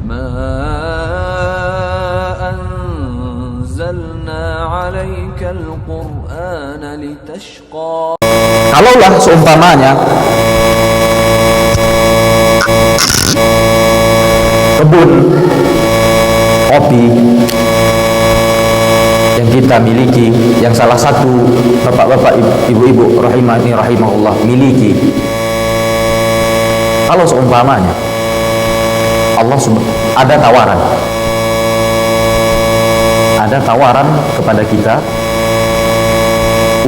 ما أنزلنا عليك القرآن لتشقى. Kalaulah seumpamanya kebun kopi yang kita miliki, yang salah satu bapak-bapak, ibu-ibu rahimani rahimahullah miliki, kalau seumpamanya Allah ada tawaran kepada kita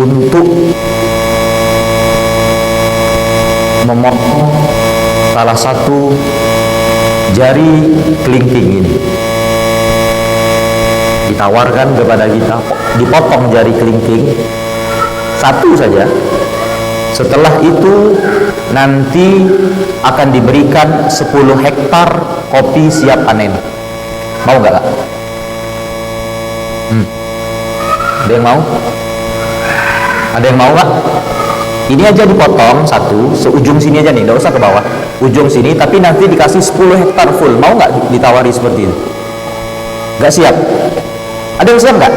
untuk memotong salah satu jari kelingking ini, ditawarkan kepada kita dipotong jari kelingking satu saja, setelah itu nanti akan diberikan 10 hektar kopi siap panen. Mau nggak? Ada yang mau? Ada yang mau nggak? Ini aja dipotong satu, seujung sini aja nih, nggak usah ke bawah, ujung sini, tapi nanti dikasih 10 hektar full. Mau nggak ditawari seperti itu? Nggak siap? Ada yang siap nggak?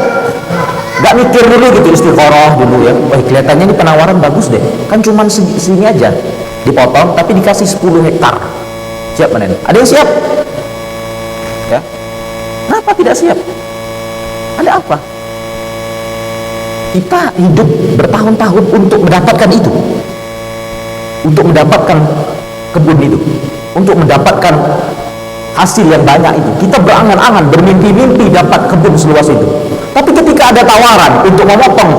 Nggak mikir dulu gitu, istikharah dulu ya. Wah, kelihatannya ini penawaran bagus deh, kan cuman sini aja dipotong, tapi dikasih 10 hektar siap panen. Ada yang siap? Ya? Kenapa tidak siap? Ada apa? Kita hidup bertahun-tahun untuk mendapatkan itu, untuk mendapatkan kebun itu, untuk mendapatkan hasil yang banyak itu. Kita berangan-angan, bermimpi-mimpi dapat kebun seluas itu. Tapi ketika ada tawaran untuk memotong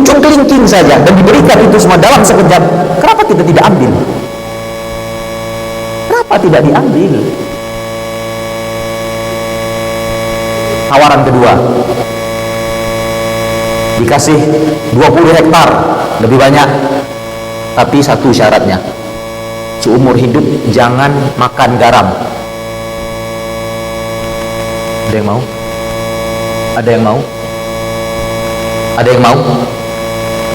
ujung kelingking saja dan diberikan itu semua dalam sekejap, kenapa kita tidak ambil? Kenapa tidak diambil? Tawaran kedua, dikasih 20 hektar, lebih banyak, tapi satu syaratnya, seumur hidup jangan makan garam. Ada yang mau? Ada yang mau? Ada yang mau?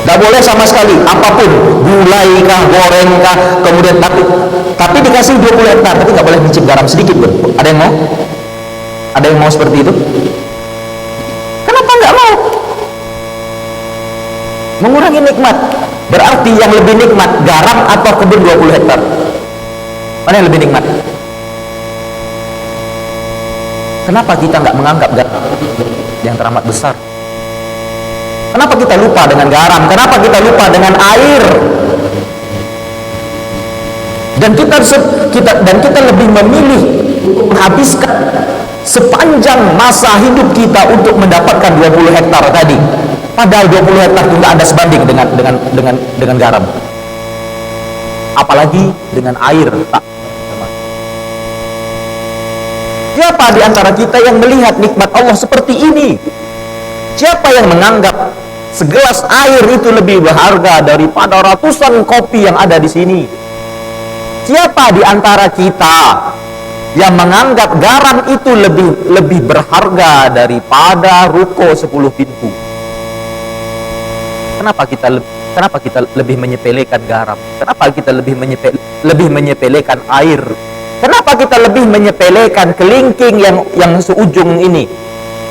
Tidak boleh sama sekali, apapun, gulai kah, goreng kah, kemudian tapi dikasih 20 hektar, tapi nggak boleh mencip garam sedikit pun. Ada yang mau? Ada yang mau seperti itu? Kenapa nggak mau? Mengurangi nikmat. Berarti yang lebih nikmat garam atau kebun 20 hektar? Mana yang lebih nikmat? Kenapa kita nggak menganggap garam yang teramat besar? Kenapa kita lupa dengan garam? Kenapa kita lupa dengan air? Dan kita lebih memilih untuk menghabiskan sepanjang masa hidup kita untuk mendapatkan 20 hektar tadi. Padahal 20 hektar itu tidak ada sebanding dengan garam. Apalagi dengan air. Siapa di antara kita yang melihat nikmat Allah seperti ini? Siapa yang menganggap segelas air itu lebih berharga daripada ratusan kopi yang ada di sini? Siapa di antara kita yang menganggap garam itu lebih berharga daripada ruko 10 pintu? Kenapa kita lebih menyepelekan garam? Kenapa kita lebih menyepelekan air? Kenapa kita lebih menyepelekan kelingking yang seujung ini?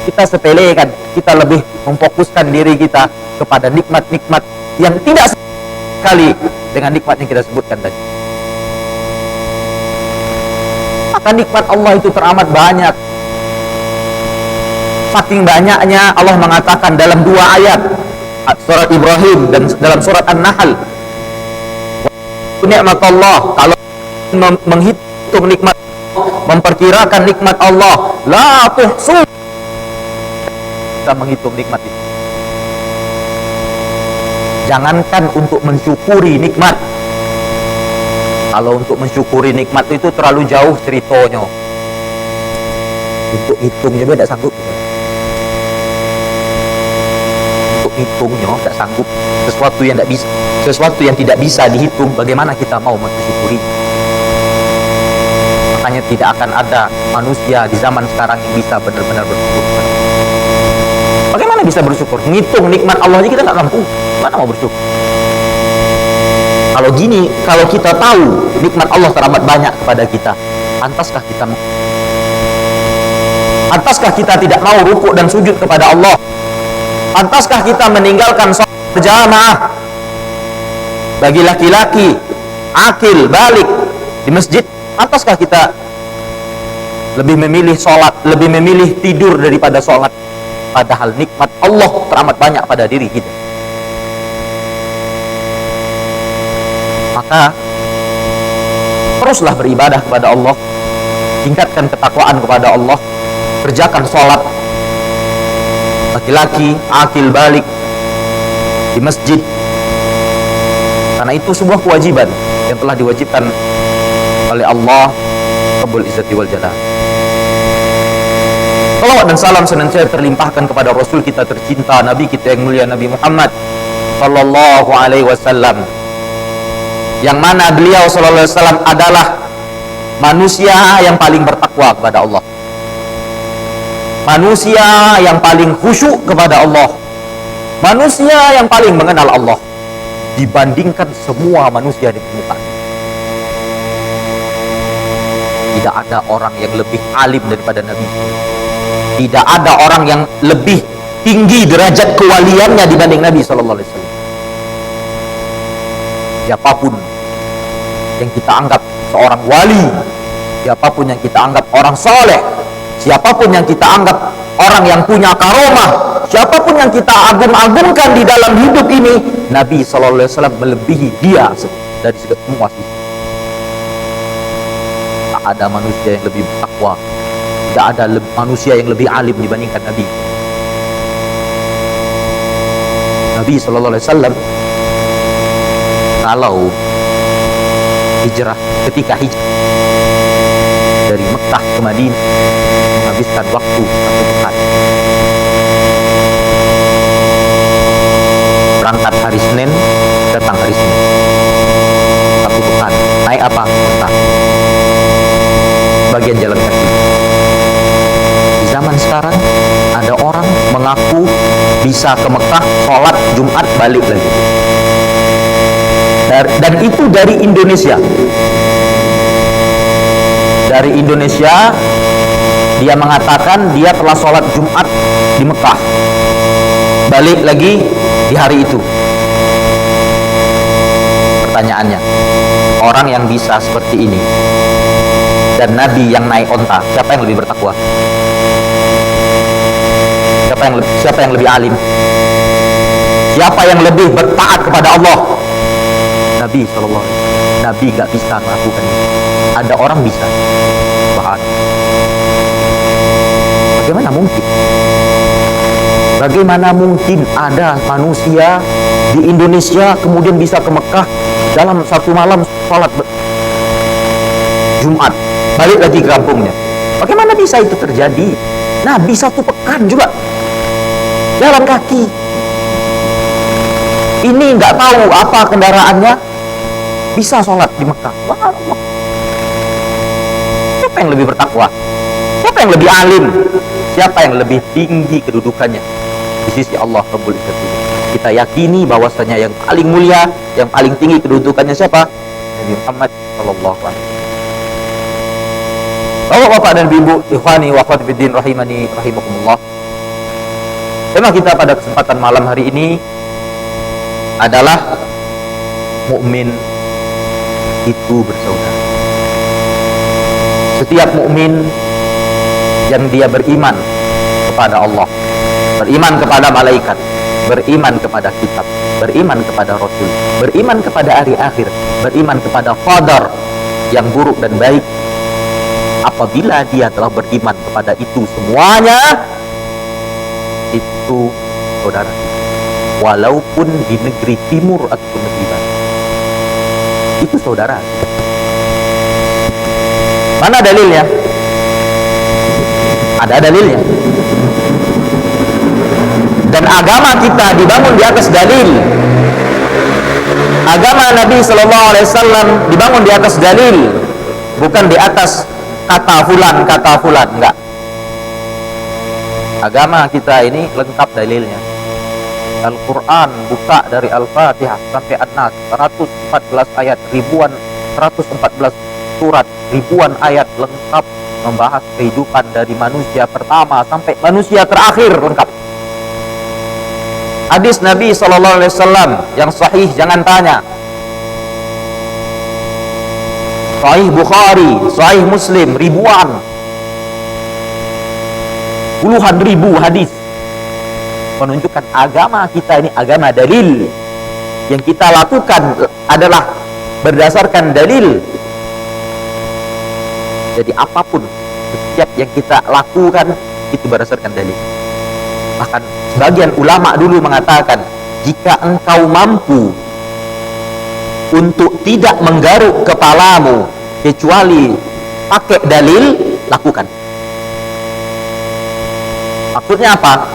Kita sepelekan, kita lebih memfokuskan diri kita kepada nikmat-nikmat yang tidak sekali dengan nikmat yang kita sebutkan tadi. Maka nikmat Allah itu teramat banyak. Saking banyaknya Allah mengatakan dalam 2 ayat, surat Ibrahim dan dalam surat An-Nahl, nikmat Allah, kalau menghitung nikmat, memperkirakan nikmat Allah, la tuhsu, kita menghitung nikmat itu. Jangankan untuk mensyukuri nikmat, kalau untuk mensyukuri nikmat itu terlalu jauh ceritanya, untuk hitungnya dia tidak sanggup. Hitungnya tidak sanggup, sesuatu yang tidak bisa dihitung, bagaimana kita mau mensyukuri? Makanya tidak akan ada manusia di zaman sekarang yang bisa benar-benar bersyukur. Bagaimana bisa bersyukur? Ngitung nikmat Allah aja kita nggak mampu, mana mau bersyukur? Kalau gini, kalau kita tahu nikmat Allah teramat banyak kepada kita, pantaskah kita Pantaskah kita tidak mau rukuk dan sujud kepada Allah? Pantaskah kita meninggalkan sholat berjamaah bagi laki-laki akil balik di masjid? Pantaskah kita lebih memilih sholat, lebih memilih tidur daripada sholat? Padahal nikmat Allah teramat banyak pada diri kita. Maka teruslah beribadah kepada Allah, tingkatkan ketakwaan kepada Allah, kerjakan sholat laki-laki akil balik di masjid, karena itu sebuah kewajiban yang telah diwajibkan oleh Allah Rabbul Izzati wal Jalal. Salawat dan salam senantiasa terlimpahkan kepada Rasul kita tercinta, Nabi kita yang mulia, Nabi Muhammad sallallahu alaihi wasallam, yang mana beliau sallallahu alaihi wasallam adalah manusia yang paling bertakwa kepada Allah, manusia yang paling khusyuk kepada Allah, manusia yang paling mengenal Allah dibandingkan semua manusia di permukaan. Tidak ada orang yang lebih alim daripada Nabi. Tidak ada orang yang lebih tinggi derajat kewaliannya dibanding Nabi sallallahu alaihi wasallam. Siapapun yang kita anggap seorang wali, siapapun yang kita anggap orang soleh, siapapun yang kita anggap orang yang punya karomah, siapapun yang kita agung-agungkan di dalam hidup ini, Nabi sallallahu alaihi wasallam melebihi dia dari semua sisi. Tak ada manusia yang lebih bertakwa, tidak ada manusia yang lebih alim dibandingkan Nabi. Nabi sallallahu alaihi wasallam kalau hijrah, ketika hijrah dari Mekah ke Madinah menghabiskan waktu 1 pekan. Berangkat hari Senin, datang hari Senin, 1 pekan. Naik apa? Entah. Bagian jalan kaki. Di zaman sekarang ada orang mengaku bisa ke Mekah, sholat Jumat, balik lagi. Dan itu dari Indonesia. Dari Indonesia, dia mengatakan dia telah sholat Jumat di Mekah, balik lagi di hari itu. Pertanyaannya, orang yang bisa seperti ini dan Nabi yang naik onta, siapa yang lebih bertakwa? Siapa yang lebih alim? Siapa yang lebih bertaat kepada Allah? Nabi sallallahu alaihi wasallam. Nabi gak bisa melakukan itu. Ada orang bisa. Bagaimana mungkin? Bagaimana mungkin ada manusia di Indonesia kemudian bisa ke Mekah dalam 1 malam sholat Jumat, balik lagi ke kampungnya? Bagaimana bisa itu terjadi? Nabi 1 pekan juga jalan kaki. Ini nggak tahu apa kendaraannya, bisa sholat di Mekah. Siapa yang lebih bertakwa? Siapa yang lebih alim? Siapa yang lebih tinggi kedudukannya di sisi Allah Rabbul Izzati? Kita yakini bahwasanya yang paling mulia, yang paling tinggi kedudukannya siapa? Nabi Muhammad sallallahu alaihi wasallam. Bapak-bapak dan ibu, ikhwani wa akhwati fiddin rahimani rahimakumullah. Tema kita pada kesempatan malam hari ini adalah mukmin itu bersaudara. Setiap mukmin yang dia beriman kepada Allah, beriman kepada malaikat, beriman kepada kitab, beriman kepada rasul, beriman kepada hari akhir, beriman kepada qadar yang buruk dan baik, apabila dia telah beriman kepada itu semuanya, itu saudara, walaupun di negeri timur atau negeri barat, itu saudara. Mana dalilnya? Ada dalilnya. Dan agama kita dibangun di atas dalil. Agama Nabi Sallallahu Alaihi Wasallam dibangun di atas dalil, bukan di atas kata fulan, enggak. Agama kita ini lengkap dalilnya. Al-Quran buka dari Al-Fatihah sampai An-Nas, 114 ayat, 114 surat, ribuan ayat lengkap membahas kehidupan dari manusia pertama sampai manusia terakhir lengkap. Hadis Nabi SAW yang sahih jangan tanya. Sahih Bukhari, Sahih Muslim, ribuan, puluhan ribu hadis menunjukkan agama kita ini agama dalil. Yang kita lakukan adalah berdasarkan dalil. Jadi apapun, setiap yang kita lakukan itu berdasarkan dalil. Bahkan sebagian ulama dulu mengatakan, jika engkau mampu untuk tidak menggaruk kepalamu kecuali pakai dalil, lakukan. Maksudnya apa?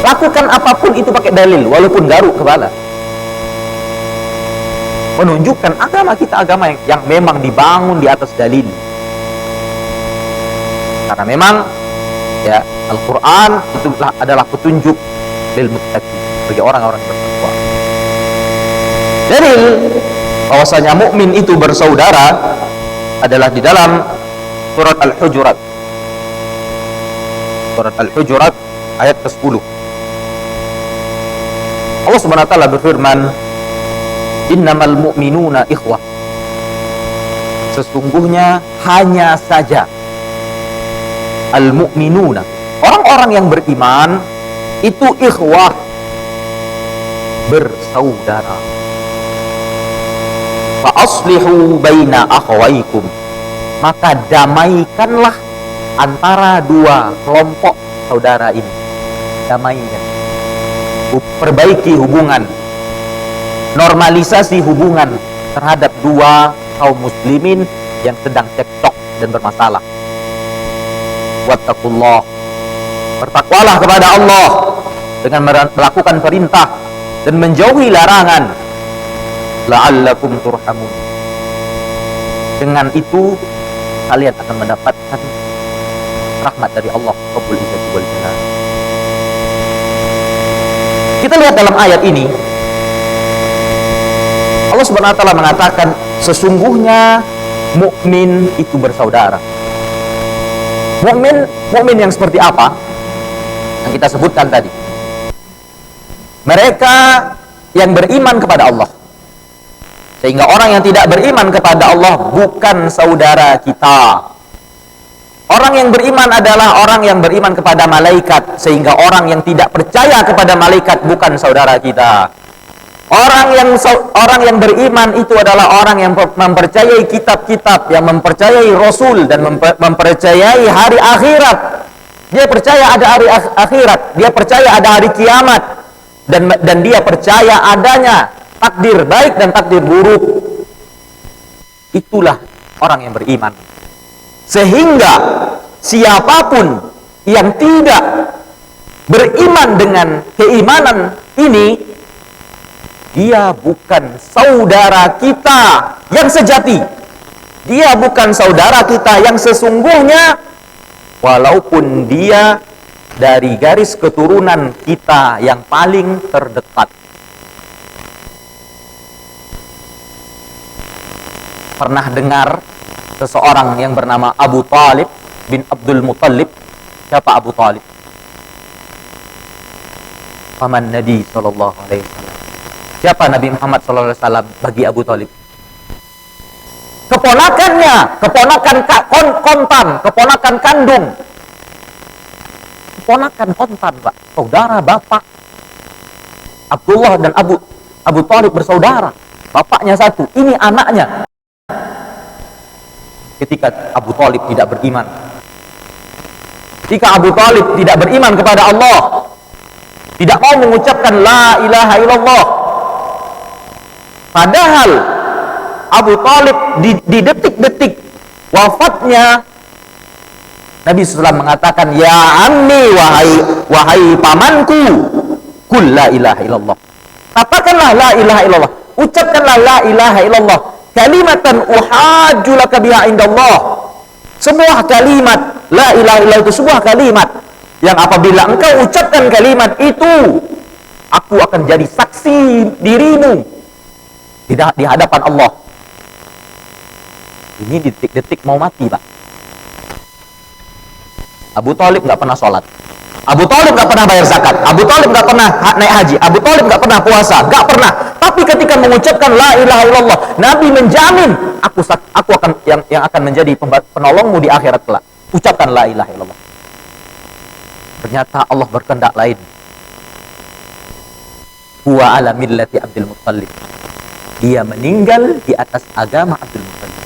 Lakukan apapun itu pakai dalil, walaupun garuk kepala. Menunjukkan agama kita agama yang memang dibangun di atas dalil. Karena memang ya Al-Quran itu adalah petunjuk lil muttaqin, bagi orang-orang bertakwa. Dalil bahwasanya mukmin itu bersaudara adalah di dalam surat Al-Hujurat. Surat Al-Hujurat ayat ke-10. Allah Subhanahu wa taala berfirman, "Innamal mu'minuna ikhwah." Sesungguhnya hanya saja al-mu'minuna, orang-orang yang beriman itu ikhwah, bersaudara. Fa aslihu baina akhawaykum, maka damaikanlah antara dua kelompok saudara ini. Damaikan, perbaiki hubungan, normalisasi hubungan terhadap dua kaum muslimin yang sedang cekcok dan bermasalah. Wattaqullah, bertakwalah kepada Allah dengan melakukan perintah dan menjauhi larangan. La'allakum turhamun, dengan itu kalian akan mendapatkan rahmat dari Allah Rabbul Izzati wal Jalal. Kita lihat dalam ayat ini, Allah Subhanahu wa taala mengatakan sesungguhnya mukmin itu bersaudara. Mukmin yang seperti apa? Yang kita sebutkan tadi. Mereka yang beriman kepada Allah. Sehingga orang yang tidak beriman kepada Allah bukan saudara kita. Orang yang beriman adalah orang yang beriman kepada malaikat. Sehingga orang yang tidak percaya kepada malaikat bukan saudara kita. Orang yang beriman itu adalah orang yang mempercayai kitab-kitab, yang mempercayai Rasul dan mempercayai hari akhirat. Dia percaya ada hari akhirat, dia percaya ada hari kiamat, dan dia percaya adanya takdir baik dan takdir buruk. Itulah orang yang beriman. Sehingga siapapun yang tidak beriman dengan keimanan ini, dia bukan saudara kita yang sejati. Dia bukan saudara kita yang sesungguhnya, walaupun dia dari garis keturunan kita yang paling terdekat. Pernah dengar seseorang yang bernama Abu Talib bin Abdul Muttalib? Siapa Abu Talib? Paman Nabi SAW. Siapa Nabi Muhammad SAW bagi Abu Talib? Keponakannya, keponakan kontan, keponakan kandung. Keponakan kontan, Pak. Saudara bapak. Abdullah dan Abu Talib bersaudara. Bapaknya satu, ini anaknya. Ketika Abu Talib tidak beriman, ketika Abu Talib tidak beriman kepada Allah, tidak mau mengucapkan la ilaha illallah, padahal Abu Talib di detik-detik wafatnya, Nabi SAW mengatakan, ya ammi, wahai pamanku, kul la ilaha illallah, katakanlah la ilaha illallah, ucapkanlah la ilaha illallah, kalimatan uhajju laka biha indallah. Sebuah kalimat la ilaha illallah itu sebuah kalimat yang apabila engkau ucapkan kalimat itu, aku akan jadi saksi dirimu di hadapan Allah. Ini detik-detik mau mati, Pak. Abu Thalib nggak pernah sholat. Abu Thalib nggak pernah bayar zakat. Abu Thalib nggak pernah naik haji. Abu Thalib nggak pernah puasa. Nggak pernah. Tapi ketika mengucapkan la ilaha illallah, Nabi menjamin aku akan yang akan menjadi penolongmu di akhirat kelak. Ucapkan la ilaha illallah. Ternyata Allah berkehendak lain. Huwa ala millati Abdul Muttalib. Dia meninggal di atas agama Abdul Muttalib.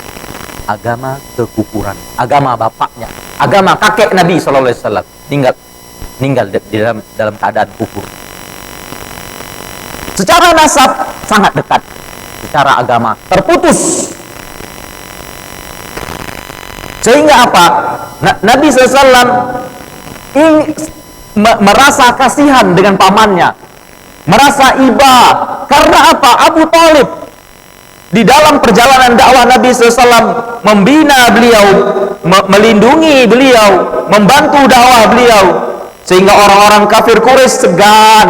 Agama kekufuran, agama bapaknya, agama kakek Nabi SAW. Meninggal dalam keadaan kufur. Secara nasab sangat dekat, secara agama terputus. Sehingga apa? Nabi SAW merasa kasihan dengan pamannya, merasa iba. Karena apa? Abu Thalib di dalam perjalanan dakwah Nabi SAW membina beliau, melindungi beliau, membantu dakwah beliau, sehingga orang-orang kafir Quraisy segan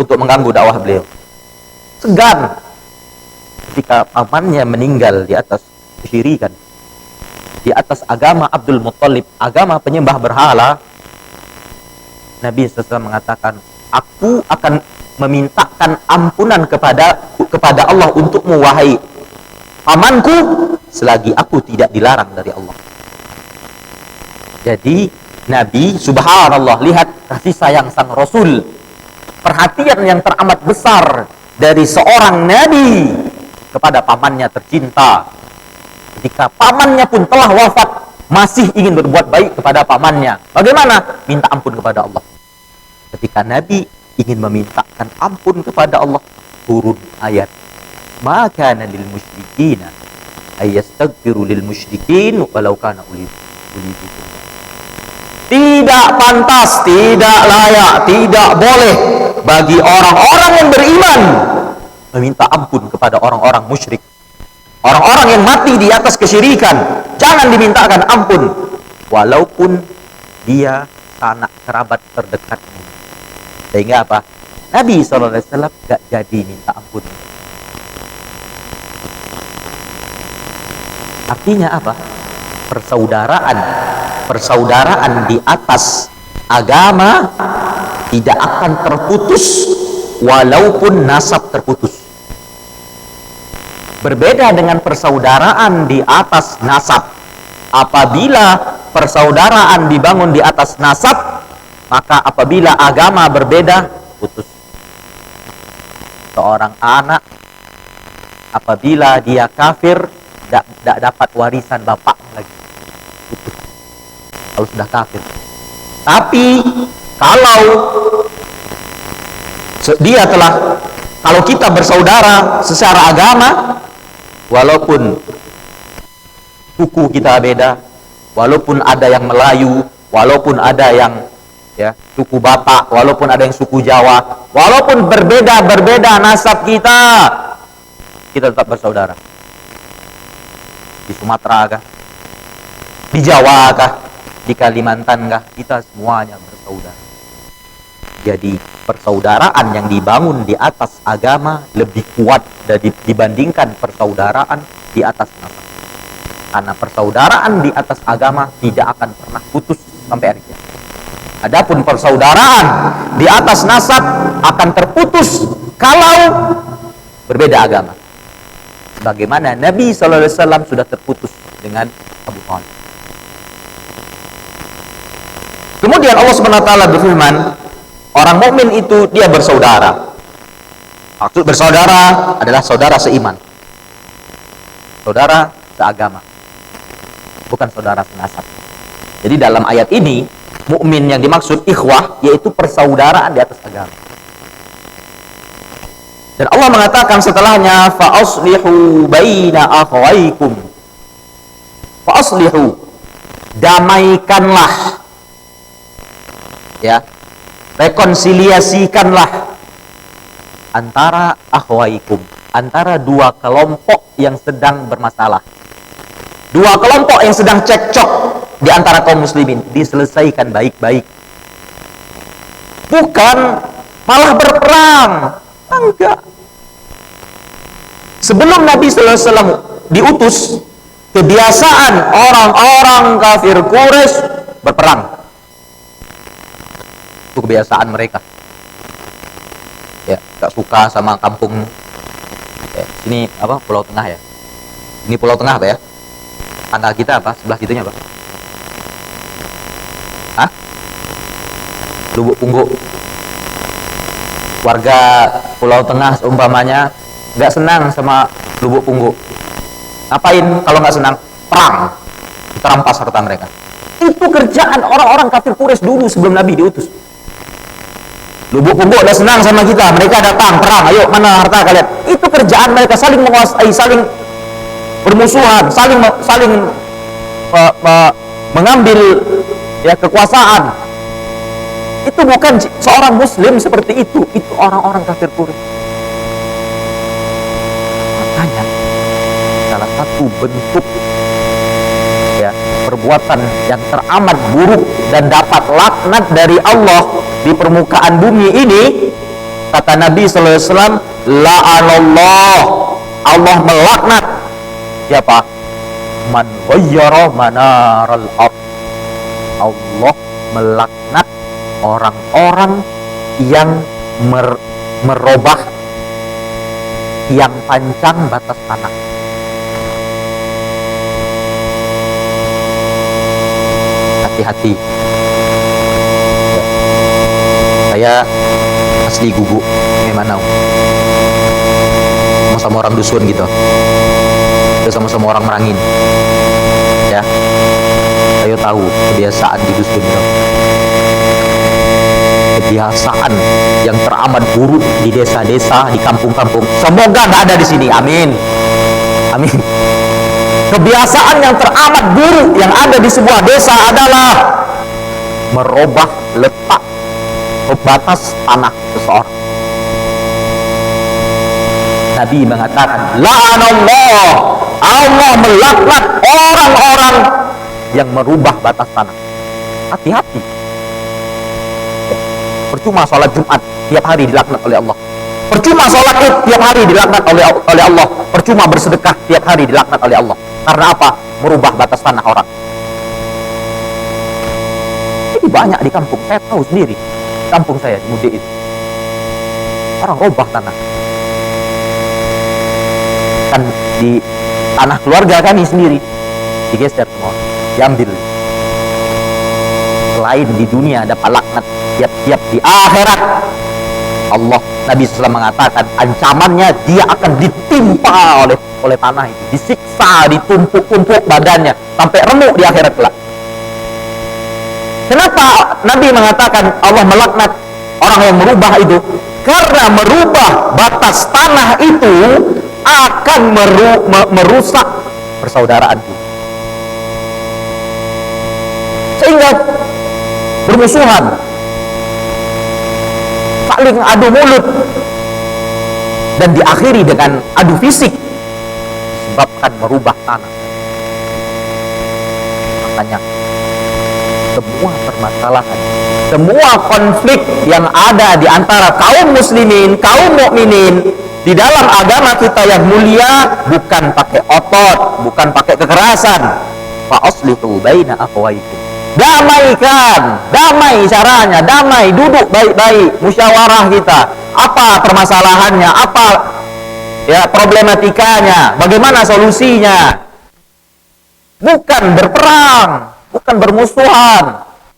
untuk mengganggu dakwah beliau. Segan ketika pamannya meninggal di atas kesyirikan, di atas agama Abdul Muttalib, agama penyembah berhala. Nabi SAW mengatakan, aku akan memintakan ampunan kepada Allah untukmu, wahai pamanku, selagi aku tidak dilarang dari Allah. Jadi Nabi, subhanallah, lihat kasih sayang sang Rasul, perhatian yang teramat besar dari seorang Nabi kepada pamannya tercinta. Ketika pamannya pun telah wafat, masih ingin berbuat baik kepada pamannya. Bagaimana? Minta ampun kepada Allah. Ketika Nabi ingin memintakan ampun kepada Allah, turun ayat, maka lil musyrikina ayastaghfiru lil musyrikin walau kana uli. Tidak pantas, tidak layak, tidak boleh bagi orang-orang yang beriman meminta ampun kepada orang-orang musyrik, orang-orang yang mati di atas kesyirikan. Jangan dimintakan ampun walaupun dia sanak kerabat terdekatmu. Sehingga apa? Nabi SAW gak jadi minta ampun. Artinya apa? Persaudaraan di atas agama tidak akan terputus walaupun nasab terputus. Berbeda dengan persaudaraan di atas nasab. Apabila persaudaraan dibangun di atas nasab, maka apabila agama berbeda, putus. Seorang anak apabila dia kafir, tidak dapat warisan bapak lagi, putus kalau sudah kafir. Tapi kalau kalau kita bersaudara secara agama, walaupun suku kita beda, walaupun ada yang Melayu, walaupun ada yang suku Batak, walaupun ada yang suku Jawa, walaupun berbeda nasab kita tetap bersaudara. Di Sumatera kah, di Jawa kah, di Kalimantan kah, kita semuanya bersaudara. Jadi persaudaraan yang dibangun di atas agama lebih kuat dibandingkan persaudaraan di atas nasab. Karena persaudaraan di atas agama tidak akan pernah putus sampai hari kiamat. Adapun persaudaraan di atas nasab akan terputus kalau berbeda agama. Bagaimana Nabi SAW sudah terputus dengan Abu Thalib. Kemudian Allah SWT berfirman, orang mukmin itu dia bersaudara. Maksud bersaudara adalah saudara seiman, saudara seagama, bukan saudara senasab. Jadi dalam ayat ini, mukmin yang dimaksud ikhwah yaitu persaudaraan di atas agama. Dan Allah mengatakan setelahnya, fa aslihu baina akhawaikum. Fa aslihu, damaikanlah, rekonsiliasikanlah antara akhawaikum, antara dua kelompok yang sedang bermasalah, dua kelompok yang sedang cekcok di antara kaum muslimin, diselesaikan baik-baik. Bukan malah berperang. Enggak. Sebelum Nabi SAW diutus, kebiasaan orang-orang kafir Quraisy berperang. Itu kebiasaan mereka. Ya, gak suka sama kampung. Ya, ini apa? Pulau Tengah ya. Ini Pulau Tengah apa ya? Tangga kita apa? Sebelah situnya apa? Hah? Lubuk Punggu. Warga Pulau Tengah umpamanya nggak senang sama Lubuk Punggu. Ngapain kalau nggak senang? Perang. Kita rampas harta mereka. Itu kerjaan orang-orang kafir Quraisy dulu sebelum Nabi diutus. Lubuk Punggu udah senang sama kita, mereka datang perang. Ayo, mana harta kalian? Itu kerjaan mereka, saling menguasai, saling bermusuhan, saling mengambil ya kekuasaan. Itu bukan seorang muslim seperti itu orang-orang kafir Quraisy. Makanya salah satu bentuk ya perbuatan yang teramat buruk dan dapat laknat dari Allah di permukaan bumi ini, kata Nabi sallallahu alaihi wasallam, la'anallah, Allah melaknat siapa? Man ghayyara manaral ardh. Allah melaknat orang-orang yang merubah tiang pancang batas tanah. Hati-hati. Saya asli Gugu, Memanau. Sama-sama orang dusun gitu. Sama-sama orang Merangin. Ya. Saya tahu kebiasaan di dusun itu. Kebiasaan yang teramat buruk di desa-desa, di kampung-kampung. Semoga nggak ada di sini. Amin. Amin. Kebiasaan yang teramat buruk yang ada di sebuah desa adalah merubah letak batas tanah seseorang. Nabi mengatakan, la'anallah, Allah melaknat orang-orang yang merubah batas tanah. Hati-hati. Percuma sholat Jumat tiap hari dilaknat oleh Allah. Percuma sholat Id tiap hari dilaknat oleh Allah. Percuma bersedekah tiap hari dilaknat oleh Allah. Karena apa? Merubah batas tanah orang. Ini banyak di kampung. Saya tahu sendiri. Kampung saya di Mude itu. Orang robah tanah. Kan di tanah keluarga kami sendiri. Digeser semua. Diambil. Selain di dunia ada laknat, tiap-tiap di akhirat Allah, Nabi SAW mengatakan ancamannya dia akan ditimpa oleh tanah itu, disiksa, ditumpuk-tumpuk badannya sampai remuk di akhirat kelak. Kenapa Nabi mengatakan Allah melaknat orang yang merubah itu? Karena merubah batas tanah itu akan merusak persaudaraan itu, sehingga bermusuhan, saling adu mulut, dan diakhiri dengan adu fisik disebabkan merubah tanah. Makanya semua permasalahan, semua konflik yang ada di antara kaum muslimin, kaum mukminin di dalam agama kita yang mulia bukan pakai otot, bukan pakai kekerasan. Fa aslihu baina akhawaykum. Damaikan, damai caranya, damai, duduk baik-baik, musyawarah kita. Apa permasalahannya, apa ya problematikanya, bagaimana solusinya? Bukan berperang, bukan bermusuhan,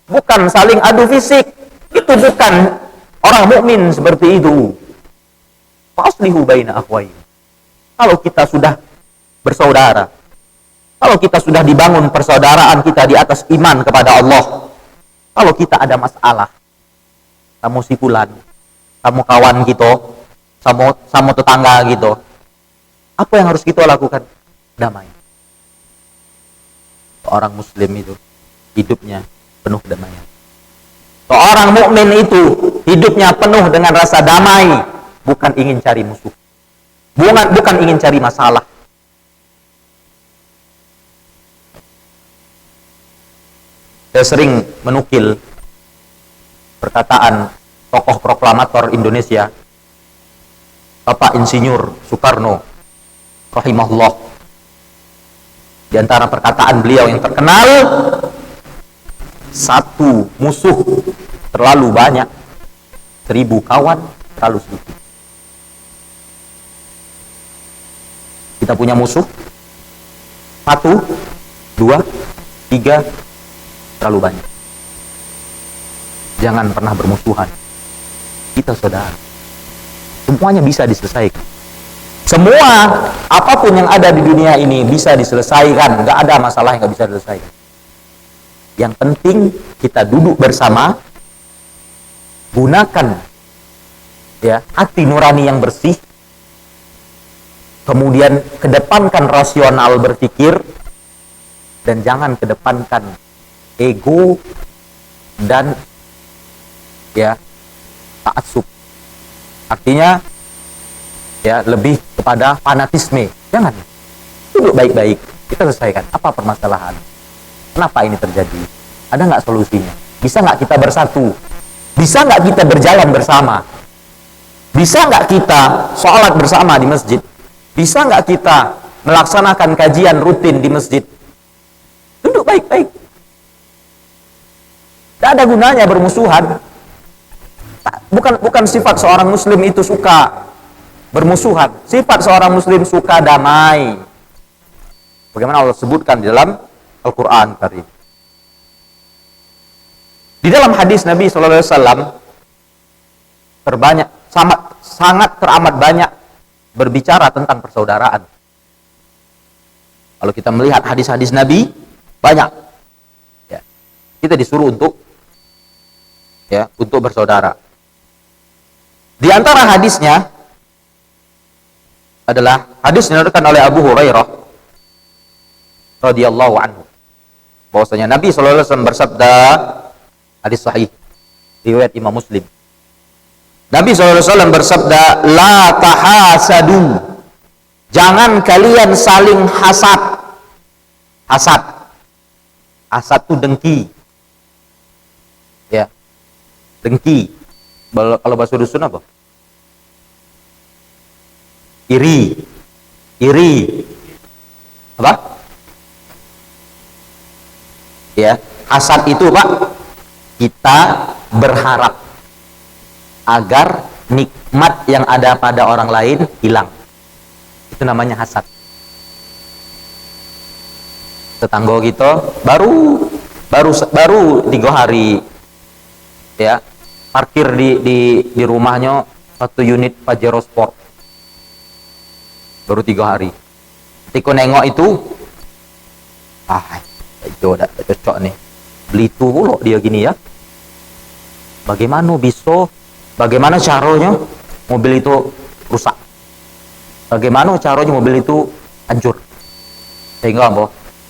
bukan saling adu fisik. Itu bukan orang mukmin seperti itu. Faslihu baina akhwaykum. Kalau kita sudah bersaudara, kalau kita sudah dibangun persaudaraan kita di atas iman kepada Allah, kalau kita ada masalah, kamu si fulan, kamu kawan gitu, sama tetangga gitu, apa yang harus kita lakukan? Damai. Seorang muslim itu hidupnya penuh kedamaian. Seorang mukmin itu hidupnya penuh dengan rasa damai, bukan ingin cari musuh, bukan ingin cari masalah. Saya sering menukil perkataan tokoh proklamator Indonesia, Bapak Insinyur Soekarno rahimahullah. Di antara perkataan beliau yang terkenal, satu musuh terlalu banyak, 1000 kawan terlalu sedikit. Kita punya musuh 1, 2, 3 terlalu banyak. Jangan pernah bermusuhan. Kita saudara. Semuanya bisa diselesaikan. Semua apapun yang ada di dunia ini bisa diselesaikan. Nggak ada masalah yang nggak bisa diselesaikan. Yang penting kita duduk bersama, gunakan ya hati nurani yang bersih, kemudian kedepankan rasional berpikir, dan jangan kedepankan ego dan ya ta'assub. Artinya ya lebih kepada fanatisme. Jangan. Duduk baik-baik, kita selesaikan apa permasalahan, kenapa ini terjadi, ada nggak solusinya, bisa nggak kita bersatu, bisa nggak kita berjalan bersama, bisa nggak kita sholat bersama di masjid, bisa nggak kita melaksanakan kajian rutin di masjid. Duduk baik-baik. Tidak ada gunanya bermusuhan. Bukan sifat seorang muslim itu suka bermusuhan. Sifat seorang muslim suka damai. Bagaimana Allah sebutkan di dalam Al-Quran Karim. Di dalam hadis Nabi SAW sangat teramat banyak berbicara tentang persaudaraan. Kalau kita melihat hadis-hadis Nabi, banyak. Ya. Kita disuruh untuk bersaudara. Di antara hadisnya adalah hadis yang diriwayatkan oleh Abu Hurairah radhiyallahu anhu, bahwasanya Nabi sallallahu alaihi wasallam bersabda, hadis sahih riwayat Imam Muslim. Nabi sallallahu alaihi wasallam bersabda, la tahasadu, jangan kalian saling hasad. Hasad itu dengki. Ya. Dengki. Kalau bahasa dusun apa? Iri. Apa? Ya, hasad itu, Pak, kita berharap agar nikmat yang ada pada orang lain hilang. Itu namanya hasad. Tetangga kita baru 3 hari ya parkir di rumahnya 1 unit Pajero Sport, baru 3 hari. Ketika nengok itu, itu udah cocok nih, beli itu loh dia gini ya. Bagaimana caranya mobil itu rusak? Bagaimana caranya mobil itu hancur? Sehingga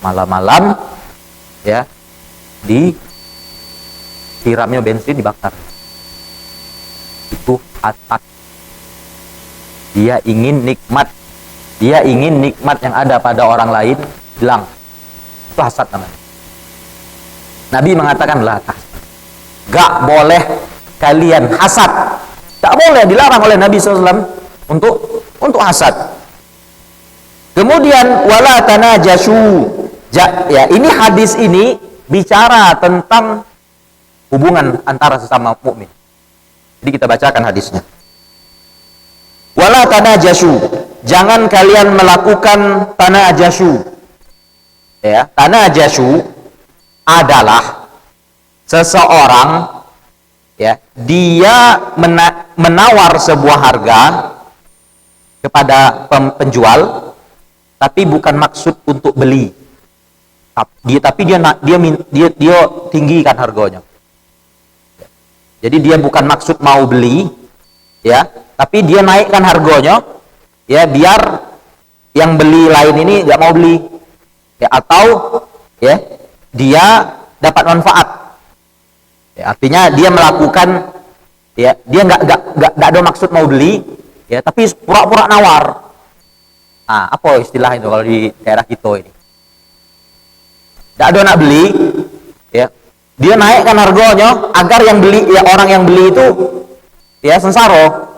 malam-malam ya siramnya bensin dibakar. Itu hasad. Dia ingin nikmat yang ada pada orang lain hilang. Itu hasad namanya. Nabi mengatakan, gak boleh kalian hasad. Gak boleh, dilarang oleh Nabi SAW untuk hasad. Kemudian wala tanajashu. Ya, ini hadis ini bicara tentang hubungan antara sesama mukmin. Jadi kita bacakan hadisnya. Wala tanajashu, jangan kalian melakukan tanajashu. Ya, tanajashu adalah seseorang ya, dia menawar sebuah harga kepada penjual, tapi bukan maksud untuk beli. Tapi dia tinggikan harganya. Jadi dia bukan maksud mau beli, ya, tapi dia naikkan harganya, ya, biar yang beli lain ini nggak mau beli, ya, atau ya dia dapat manfaat. Ya, artinya dia melakukan, ya, dia nggak ada maksud mau beli, ya, tapi pura-pura nawar. Nah, apa istilah itu kalau di daerah kita ini? Nggak ada nak beli, ya, dia naikkan harganya agar yang beli, ya, orang yang beli itu ya sengsara,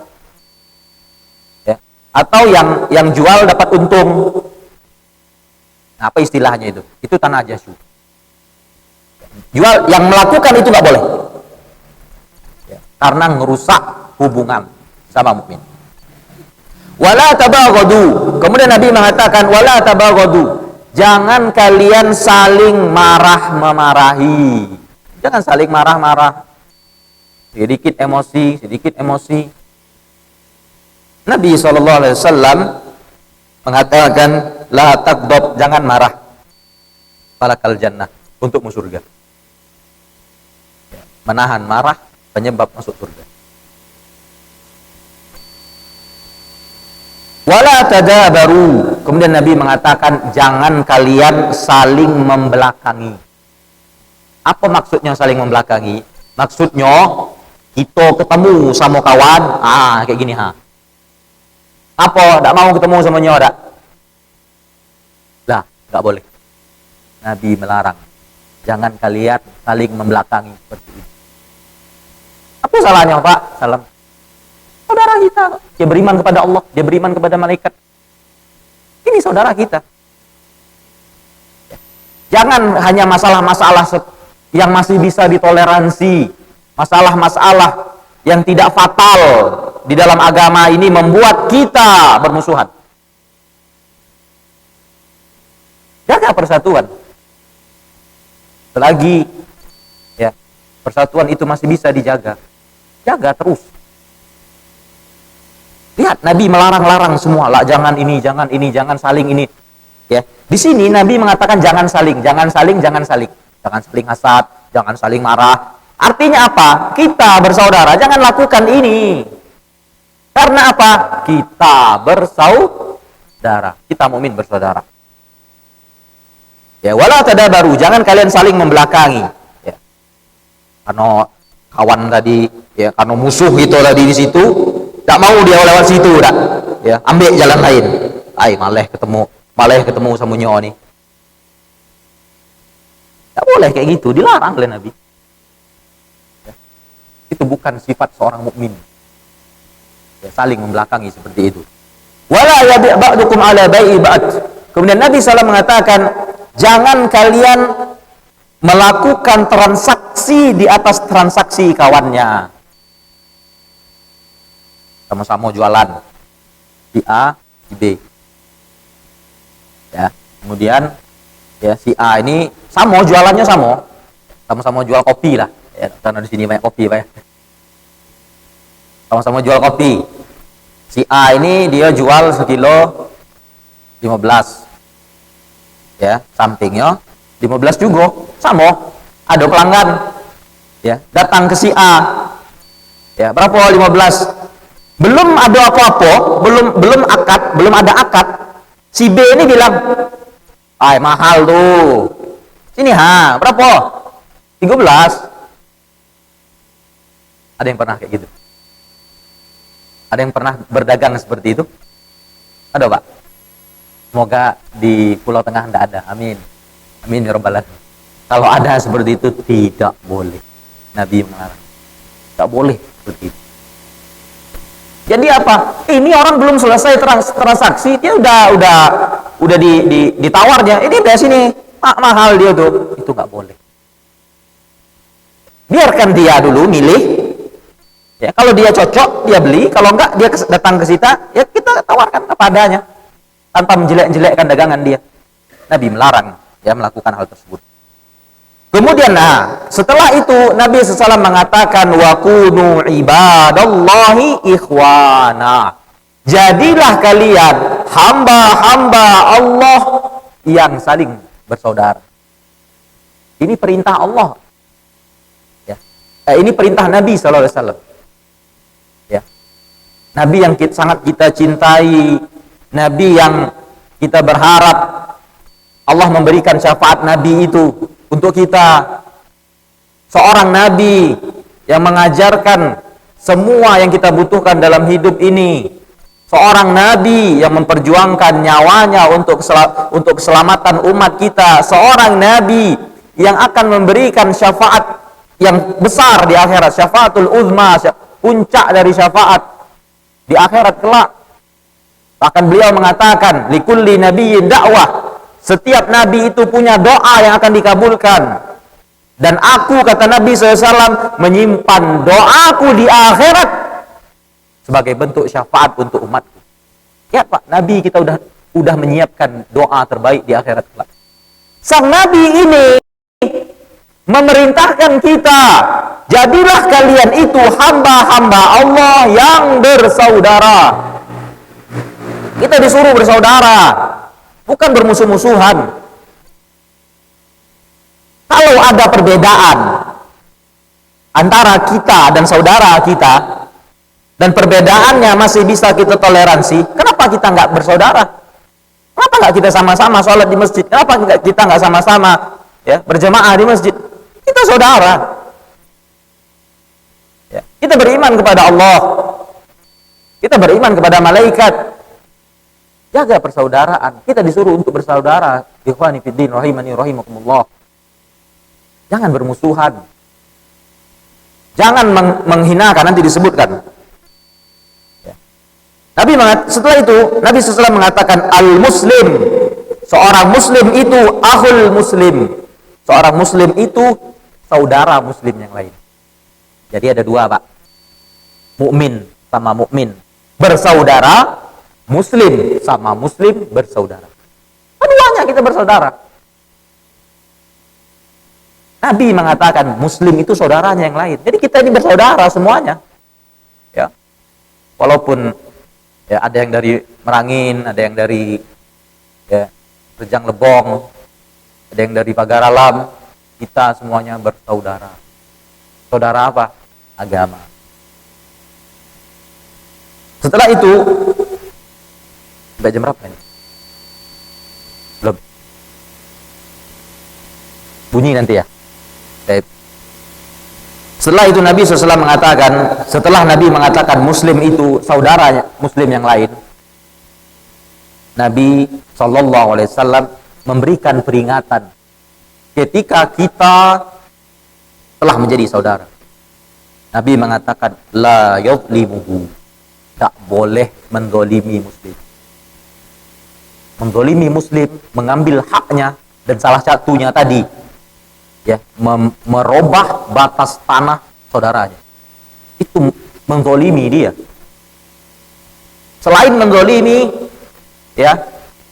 ya, atau yang jual dapat untung. Nah, apa istilahnya itu? Itu tanajasu. Jual yang melakukan itu nggak boleh. Ya, karena ngerusak hubungan sama mukmin. Wala tabaghadu. Kemudian Nabi mengatakan wala tabaghadu. Jangan kalian saling marah-memarahi. Jangan saling marah-marah. Sedikit emosi. Nabi SAW mengatakan la taghdab, jangan marah. Falakal jannah, untukmu surga. Menahan marah penyebab masuk surga. Wala tadabaru. Kemudian Nabi mengatakan jangan kalian saling membelakangi. Apa maksudnya saling membelakangi? Maksudnya kita ketemu sama kawan, kayak gini Apa? Tak mau ketemu sama nyoda? Lah, nggak boleh. Nabi melarang. Jangan kalian saling membelakangi seperti itu. Apa salahnya, Pak? Salam. Saudara kita, dia beriman kepada Allah, dia beriman kepada malaikat. Ini saudara kita. Jangan hanya masalah-masalah yang masih bisa ditoleransi, masalah-masalah yang tidak fatal di dalam agama ini membuat kita bermusuhan. Jaga persatuan. Selagi ya, persatuan itu masih bisa dijaga, jaga terus. Lihat, Nabi melarang-larang semua, lah jangan ini, jangan saling ini. Ya, di sini Nabi mengatakan jangan saling hasad, jangan saling marah. Artinya apa? Kita bersaudara, jangan lakukan ini. Karena apa? Kita bersaudara, kita mukmin bersaudara. Ya, wala tadabaru, jangan kalian saling membelakangi. Ya. Karena kawan tadi, ya, karena musuh gitu tadi di situ, tak mau dia lewat situ, dah. Ya, ambil jalan lain. Malah ketemu sama nyo nih. Tak boleh kayak gitu, dilarang oleh Nabi. Ya. Itu bukan sifat seorang mukmin. Ya, saling membelakangi seperti itu. Wala yabi' ba'dukum ala bai'i ba'd. Kemudian Nabi SAW mengatakan, jangan kalian melakukan transaksi di atas transaksi kawannya. Sama-sama jualan si A, si B. Ya, kemudian ya si A ini jualannya sama-sama jual kopi lah. Ya, karena di sini banyak kopi, Pak. Sama-sama jual kopi. Si A ini dia jual sekilo 15. Ya, sampingnya 15 juga. Sama. Ada pelanggan. Ya, datang ke si A. Ya, berapa 15? Belum ada apa-apa, belum ada akad. Si B ini bilang, mahal tuh. Sini berapa? 13. Ada yang pernah kayak gitu? Ada yang pernah berdagang seperti itu? Ada, Pak? Semoga di Pulau Tengah tidak ada. Amin. Amin ya rabbal alamin. Kalau ada seperti itu tidak boleh. Nabi melarang. Tidak boleh seperti itu. Jadi apa? Ini orang belum selesai transaksi, dia udah ditawarnya. Ini udah sini mahal dia tuh. Itu nggak boleh. Biarkan dia dulu milih. Ya, kalau dia cocok dia beli, kalau enggak dia datang ke kita, ya kita tawarkan apa adanya tanpa menjelek-jelekkan dagangan dia. Nabi melarang ya melakukan hal tersebut. Kemudian setelah itu Nabi SAW mengatakan wa kunu ibadallahi ikhwana. Jadilah kalian hamba-hamba Allah yang saling bersaudara. Ini perintah Allah. Ya. Ini perintah Nabi SAW. Ya. Nabi yang sangat kita cintai, Nabi yang kita berharap Allah memberikan syafaat Nabi itu untuk kita. Seorang Nabi yang mengajarkan semua yang kita butuhkan dalam hidup ini. Seorang Nabi yang memperjuangkan nyawanya untuk keselamatan umat kita. Seorang Nabi yang akan memberikan syafaat yang besar di akhirat. Syafaatul uzma, puncak dari syafaat di akhirat kelak. Bahkan beliau mengatakan, likulli nabiyyin dakwah. Setiap nabi itu punya doa yang akan dikabulkan. Dan aku, kata Nabi SAW, menyimpan doaku di akhirat sebagai bentuk syafaat untuk umatku. Ya Pak, Nabi kita udah menyiapkan doa terbaik di akhirat kelak. Sang Nabi ini memerintahkan kita, jadilah kalian itu hamba-hamba Allah yang bersaudara. Kita disuruh bersaudara, bukan bermusuh-musuhan. Kalau ada perbedaan antara kita dan saudara kita, dan perbedaannya masih bisa kita toleransi, kenapa kita nggak bersaudara? Kenapa nggak kita sama-sama sholat di masjid? Kenapa kita nggak sama-sama ya berjamaah di masjid? Kita saudara. Ya, kita beriman kepada Allah, kita beriman kepada malaikat. Jaga persaudaraan. Kita disuruh untuk bersaudara. Ikhwani fiddin rahimani rahimakumullah. Jangan bermusuhan. Jangan menghinakan, nanti disebutkan. Ya. Setelah itu, Nabi SAW mengatakan, al-muslim. Seorang muslim itu akhul muslim. Seorang muslim itu saudara muslim yang lain. Jadi ada dua, Pak. Mukmin sama mukmin bersaudara, muslim sama muslim bersaudara. Keduanya kita bersaudara. Nabi mengatakan muslim itu saudaranya yang lain. Jadi kita ini bersaudara semuanya. Ya. Walaupun ya ada yang dari Merangin, ada yang dari ya Rejang Lebong, ada yang dari Pagar Alam, kita semuanya bersaudara. Saudara apa? Agama. Setelah itu, sampai jam berapa ini? Belum. Bunyi nanti ya. Setelah itu Nabi SAW mengatakan, setelah Nabi mengatakan muslim itu saudaranya muslim yang lain, Nabi SAW memberikan peringatan ketika kita telah menjadi saudara. Nabi mengatakan, la yadlimuhu, tak boleh mendolimi muslim. Mendolimi muslim, mengambil haknya, dan salah satunya tadi, ya, merubah batas tanah saudaranya. Itu menzolimi dia. Selain menzolimi, ya,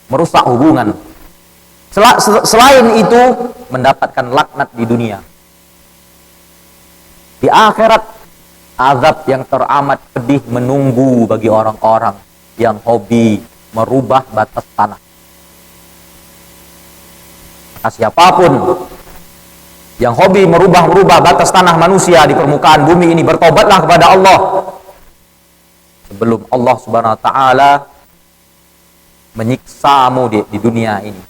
merusak hubungan. Selain itu, mendapatkan laknat di dunia. Di akhirat, azab yang teramat pedih menunggu bagi orang-orang yang hobi merubah batas tanah. Maka siapapun yang hobi merubah batas tanah manusia di permukaan bumi ini, bertobatlah kepada Allah sebelum Allah Subhanahu wa taala menyiksamu di dunia ini.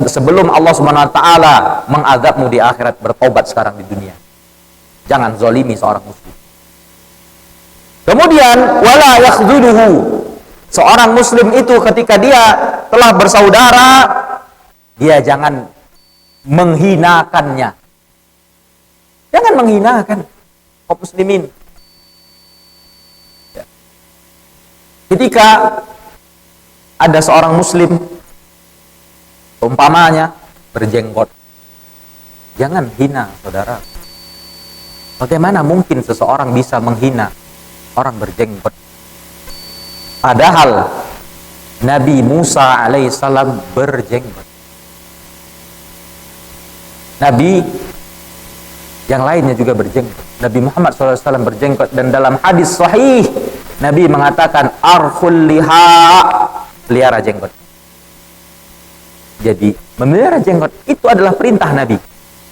Sebelum Allah Subhanahu wa taala mengazabmu di akhirat, bertobat sekarang di dunia. Jangan zalimi seorang muslim. Kemudian wala yakhdhuduhu. Seorang muslim itu ketika dia telah bersaudara, dia jangan menghinakannya. Jangan menghinakan kaum muslimin. Ya. Ketika ada seorang muslim umpamanya berjenggot, jangan hina saudara. Bagaimana mungkin seseorang bisa menghina orang berjenggot? Padahal Nabi Musa alaihissalam berjenggot. Nabi yang lainnya juga berjenggot. Nabi Muhammad SAW berjenggot. Dan dalam hadis sahih, Nabi mengatakan, arful liha, pelihara jenggot. Jadi, memelihara jenggot itu adalah perintah Nabi.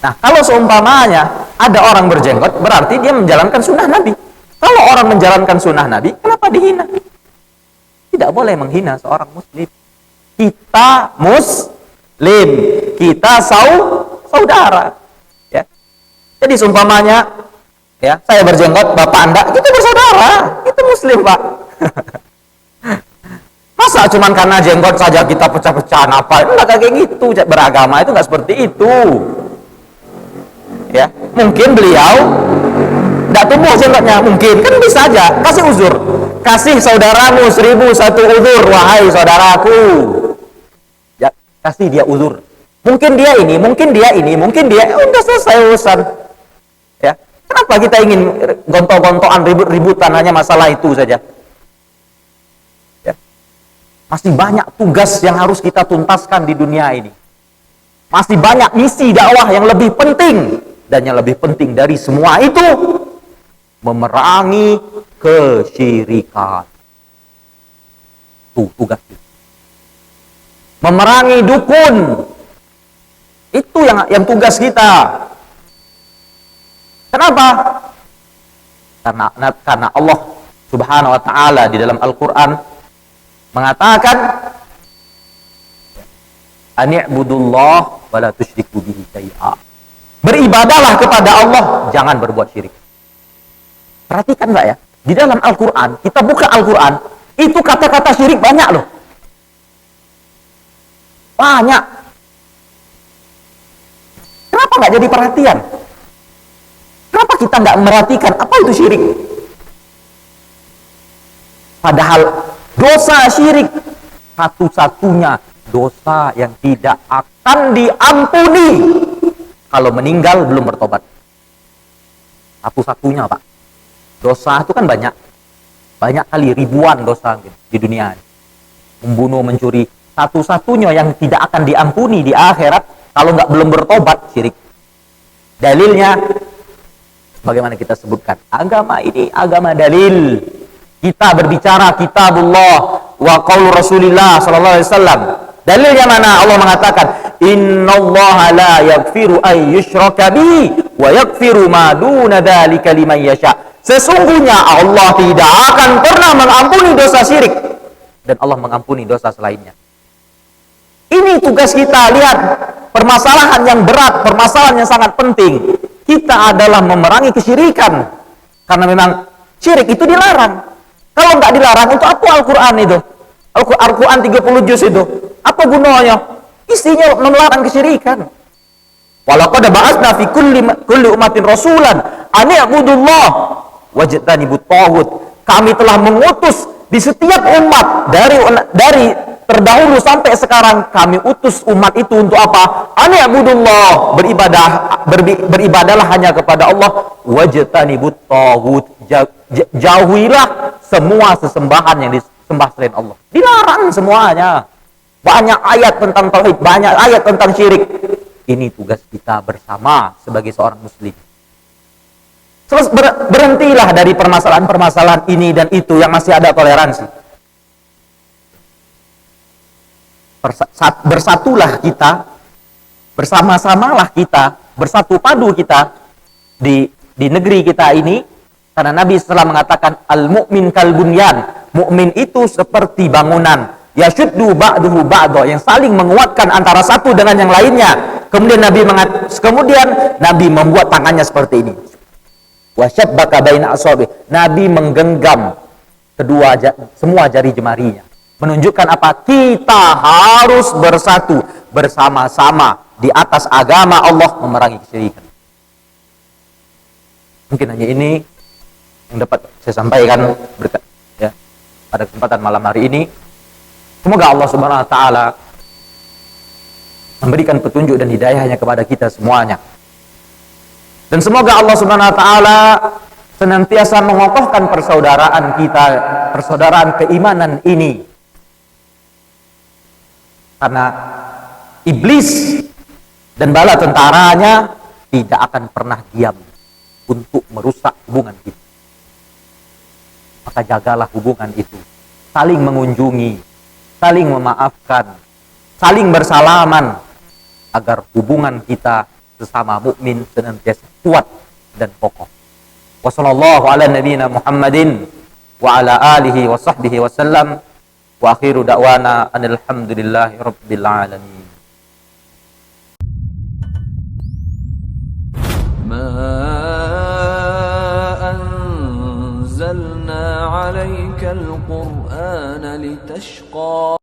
Nah, kalau seumpamanya ada orang berjenggot, berarti dia menjalankan sunnah Nabi. Kalau orang menjalankan sunnah Nabi, kenapa dihina? Tidak boleh menghina seorang muslim. Kita muslim, kita saudara, ya. Jadi seumpamanya, ya, saya berjenggot, bapak anda, kita bersaudara, kita muslim, Pak. Masa cuman karena jenggot saja kita pecah-pecahan apa? Itu nggak kayak gitu. Beragama itu nggak seperti itu, ya. Mungkin beliau nggak tumbuh jenggotnya, mungkin kan bisa aja. Kasih uzur, kasih saudaramu 1001 uzur, wahai saudaraku. Kasih dia uzur. Mungkin dia ini, mungkin dia ini, mungkin dia, udah selesai urusan. Ya. Kenapa kita ingin gontok-gontokan, ribut-ributan hanya masalah itu saja? Ya. Masih banyak tugas yang harus kita tuntaskan di dunia ini. Masih banyak misi dakwah yang lebih penting. Dan yang lebih penting dari semua itu, memerangi kesyirikan. Itu tugas kita. Memerangi dukun. Itu yang tugas kita. Kenapa? Karena Allah Subhanahu wa taala di dalam Al-Qur'an mengatakan, "Ani'budullah wa la tusyriku bihi syai'a." Beribadahlah kepada Allah, jangan berbuat syirik. Perhatikan Mbak ya, di dalam Al-Qur'an, kita buka Al-Qur'an, itu kata-kata syirik banyak loh. Banyak. Kenapa nggak jadi perhatian? Kenapa kita nggak merhatikan apa itu syirik? Padahal dosa syirik satu-satunya dosa yang tidak akan diampuni kalau meninggal belum bertobat. Satu-satunya Pak. Dosa itu kan banyak. Banyak kali, ribuan dosa di dunia ini. Membunuh, mencuri. Satu-satunya yang tidak akan diampuni di akhirat kalau nggak belum bertobat, syirik. Dalilnya bagaimana kita sebutkan, agama ini agama dalil. Kita berbicara kitabullah wa qaul Rasulillah sallallahu alaihi wasallam. Dalilnya mana? Allah mengatakan, "Innallaha la yaghfiru ay yushraka bihi wa yaghfiru ma duna dzalika liman yasha." Sesungguhnya Allah tidak akan pernah mengampuni dosa syirik dan Allah mengampuni dosa selainnya. Ini tugas kita. Lihat, permasalahan yang berat, permasalahan yang sangat penting. Kita adalah memerangi kesyirikan. Karena memang syirik itu dilarang. Kalau nggak dilarang, untuk apa Al-Quran itu? Al-Quran 30 juz itu. Apa gunanya? Isinya melarang kesyirikan. Walaqad ba'atsna fi kulli ummatin rasulan an i'budullah wajtanibut taghut. Kami telah mengutus di setiap umat dari terdahulu sampai sekarang, kami utus umat itu untuk apa? Ani'budullah, beribadahlah hanya kepada Allah, wajtanibut taghut, jauhilah semua sesembahan yang disembah selain Allah. Dilarang semuanya. Banyak ayat tentang tauhid, banyak ayat tentang syirik. Ini tugas kita bersama sebagai seorang muslim. Terus berhentilah dari permasalahan-permasalahan ini dan itu yang masih ada toleransi. Bersatulah kita, bersama-samalah kita, bersatu padu kita di negeri kita ini, karena Nabi setelah mengatakan al-mu'min kal bunyan, mukmin itu seperti bangunan, yashuddu ba'duhu ba'da, yang saling menguatkan antara satu dengan yang lainnya. Kemudian Nabi membuat tangannya seperti ini, wasyabbaka baina asabi, Nabi menggenggam semua jari jemarinya, menunjukkan apa? Kita harus bersatu bersama-sama di atas agama Allah, memerangi kesyirikan. Mungkin hanya ini yang dapat saya sampaikan ya, pada kesempatan malam hari ini. Semoga Allah Subhanahu wa taala memberikan petunjuk dan hidayahnya kepada kita semuanya. Dan semoga Allah Subhanahu wa taala senantiasa mengokohkan persaudaraan kita, persaudaraan keimanan ini. Karena iblis dan bala tentaranya tidak akan pernah diam untuk merusak hubungan kita. Maka jagalah hubungan itu. Saling mengunjungi, saling memaafkan, saling bersalaman, agar hubungan kita sesama mukmin senantiasa kuat dan kokoh. Wassallallahu ala nabiyyina Muhammadin wa ala alihi wa sahbihi wasallam. Wa akhiru da'wana alhamdulillahi rabbil alamin. Ma anzalna 'alaykal qur'ana litashqa